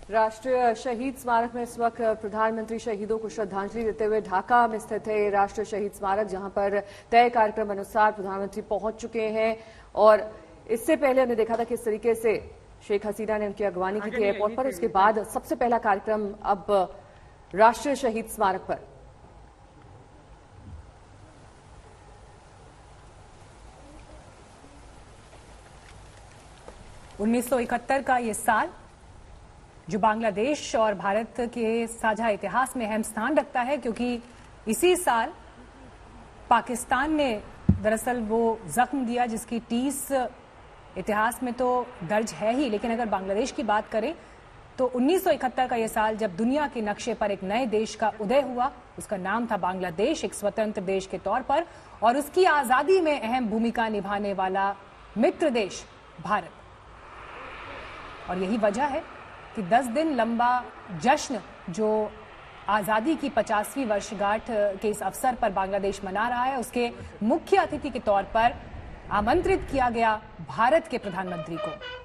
राष्ट्रीय शहीद स्मारक में इस वक्त प्रधानमंत्री शहीदों को श्रद्धांजलि देते हुए ढाका में स्थित है राष्ट्रीय शहीद स्मारक, जहां पर तय कार्यक्रम अनुसार प्रधानमंत्री पहुंच चुके हैं। और इससे पहले हमने देखा था किस तरीके से शेख हसीना ने उनकी अगवानी की थी एयरपोर्ट पर। उसके बाद सबसे पहला कार्यक्रम अब राष्ट्रीय शहीद स्मारक पर। उन्नीस का ये साल जो बांग्लादेश और भारत के साझा इतिहास में अहम स्थान रखता है, क्योंकि इसी साल पाकिस्तान ने दरअसल वो जख्म दिया जिसकी टीस इतिहास में तो दर्ज है ही, लेकिन अगर बांग्लादेश की बात करें तो 1971 का ये साल जब दुनिया के नक्शे पर एक नए देश का उदय हुआ, उसका नाम था बांग्लादेश, एक स्वतंत्र देश के तौर पर, और उसकी आजादी में अहम भूमिका निभाने वाला मित्र देश भारत। और यही वजह है कि 10 दिन लंबा जश्न जो आजादी की 50वीं वर्षगांठ के इस अवसर पर बांग्लादेश मना रहा है, उसके मुख्य अतिथि के तौर पर आमंत्रित किया गया भारत के प्रधानमंत्री को।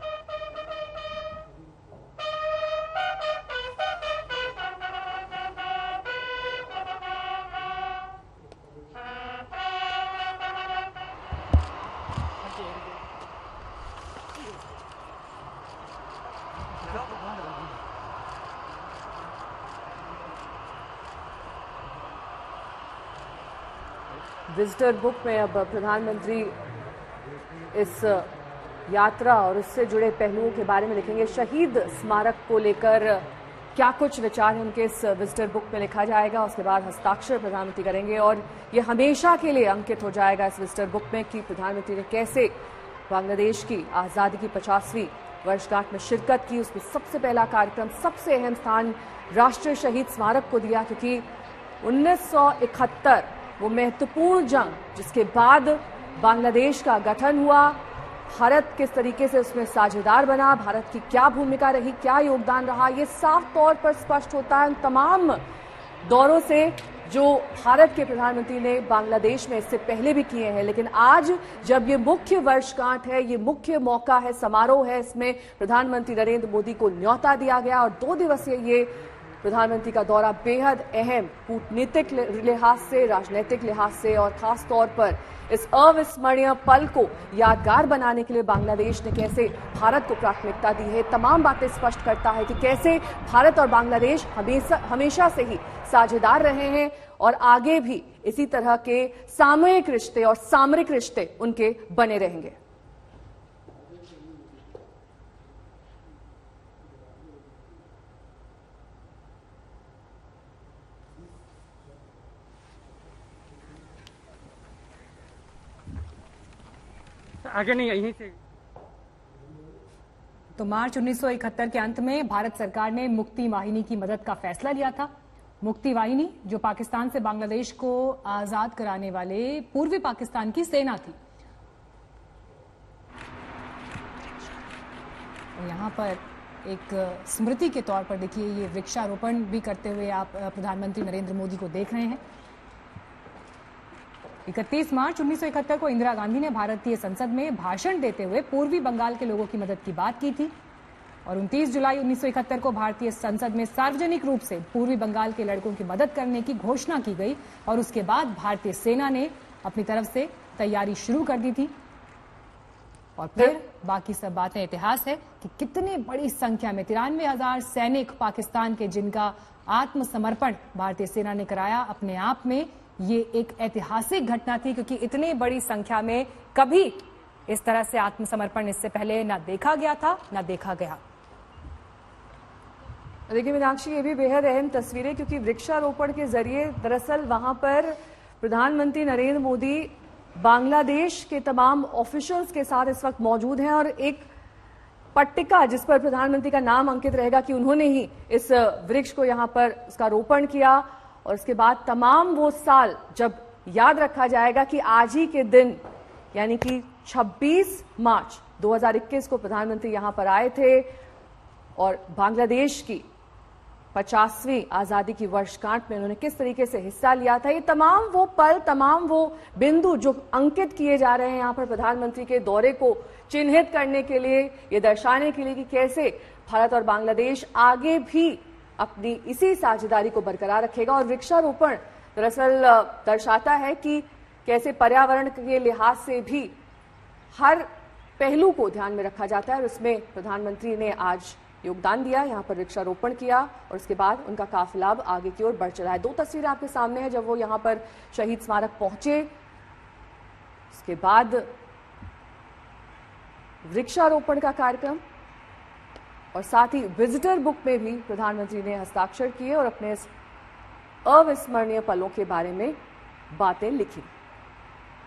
विजिटर बुक में अब प्रधानमंत्री इस यात्रा और उससे जुड़े पहलुओं के बारे में लिखेंगे। शहीद स्मारक को लेकर क्या कुछ विचार है उनके, इस विजिटर बुक में लिखा जाएगा। उसके बाद हस्ताक्षर प्रधानमंत्री करेंगे और ये हमेशा के लिए अंकित हो जाएगा इस विजिटर बुक में कि प्रधानमंत्री ने कैसे बांग्लादेश की आजादी की 50वीं वर्षगांठ में शिरकत की। उसमें सबसे पहला कार्यक्रम, सबसे अहम स्थान राष्ट्रीय शहीद स्मारक को दिया, क्योंकि 1971 वो महत्वपूर्ण जंग जिसके बाद बांग्लादेश का गठन हुआ, भारत किस तरीके से उसमें साझेदार बना, भारत की क्या भूमिका रही, क्या योगदान रहा, ये साफ तौर पर स्पष्ट होता है उन तमाम दौरों से जो भारत के प्रधानमंत्री ने बांग्लादेश में इससे पहले भी किए हैं। लेकिन आज जब ये मुख्य वर्षगांठ है, ये मुख्य मौका है, समारोह है, इसमें प्रधानमंत्री नरेंद्र मोदी को न्योता दिया गया और 2 दिवसीय ये प्रधानमंत्री का दौरा बेहद अहम कूटनीतिक लिहाज से, राजनीतिक लिहाज से और खास तौर पर इस अविस्मरणीय पल को यादगार बनाने के लिए बांग्लादेश ने कैसे भारत को प्राथमिकता दी है, तमाम बातें स्पष्ट करता है कि कैसे भारत और बांग्लादेश हमेशा से ही साझेदार रहे हैं और आगे भी इसी तरह के सामयिक रिश्ते और सामरिक रिश्ते उनके बने रहेंगे। आगे नहीं, यहीं से। तो मार्च 1971 के अंत में भारत सरकार ने मुक्ति वाहिनी की मदद का फैसला लिया था। मुक्ति वाहिनी जो पाकिस्तान से बांग्लादेश को आजाद कराने वाले पूर्वी पाकिस्तान की सेना थी। यहाँ पर एक स्मृति के तौर पर देखिए, ये वृक्षारोपण भी करते हुए आप प्रधानमंत्री नरेंद्र मोदी को देख रहे हैं। 31 मार्च 1971 को इंदिरा गांधी ने भारतीय संसद में भाषण देते हुए पूर्वी बंगाल के लोगों की मदद की बात की थी और 29 जुलाई 1971 को भारतीय संसद में सार्वजनिक रूप से पूर्वी बंगाल के लड़कों की मदद करने की घोषणा की गई और उसके बाद भारतीय सेना ने अपनी तरफ से तैयारी शुरू कर दी थी। और फिर बाकी सब बातें इतिहास है कि कितनी बड़ी संख्या में 93,000 सैनिक पाकिस्तान के, जिनका आत्मसमर्पण भारतीय सेना ने कराया, अपने आप में ये एक ऐतिहासिक घटना थी, क्योंकि इतनी बड़ी संख्या में कभी इस तरह से आत्मसमर्पण इससे पहले ना देखा गया था, ना देखा गया। देखिए मीनाक्षी, ये भी बेहद अहम तस्वीरें, क्योंकि वृक्षारोपण के जरिए दरअसल वहां पर प्रधानमंत्री नरेंद्र मोदी बांग्लादेश के तमाम ऑफिशियल्स के साथ इस वक्त मौजूद हैं और एक पट्टिका जिस पर प्रधानमंत्री का नाम अंकित रहेगा कि उन्होंने ही इस वृक्ष को यहां पर उसका रोपण किया। और उसके बाद तमाम वो साल जब याद रखा जाएगा कि आज ही के दिन यानी कि 26 मार्च 2021 को प्रधानमंत्री यहां पर आए थे और बांग्लादेश की 50वीं आजादी की वर्षगांठ में उन्होंने किस तरीके से हिस्सा लिया था। ये तमाम वो पल, तमाम वो बिंदु जो अंकित किए जा रहे हैं यहाँ पर प्रधानमंत्री के दौरे को चिन्हित करने के लिए, ये दर्शाने के लिए कि कैसे भारत और बांग्लादेश आगे भी अपनी इसी साझेदारी को बरकरार रखेगा। और वृक्षारोपण दरअसल दर्शाता है कि कैसे पर्यावरण के लिहाज से भी हर पहलू को ध्यान में रखा जाता है, और उसमें प्रधानमंत्री ने आज योगदान दिया, यहाँ पर वृक्षारोपण किया और उसके बाद उनका काफिला अब आगे की ओर बढ़ चला है। 2 तस्वीरें आपके सामने हैं जब वो यहाँ पर शहीद स्मारक पहुंचे, उसके बाद वृक्षारोपण का कार्यक्रम और साथ ही विजिटर बुक में भी प्रधानमंत्री ने हस्ताक्षर किए और अपने इस अविस्मरणीय पलों के बारे में बातें लिखी।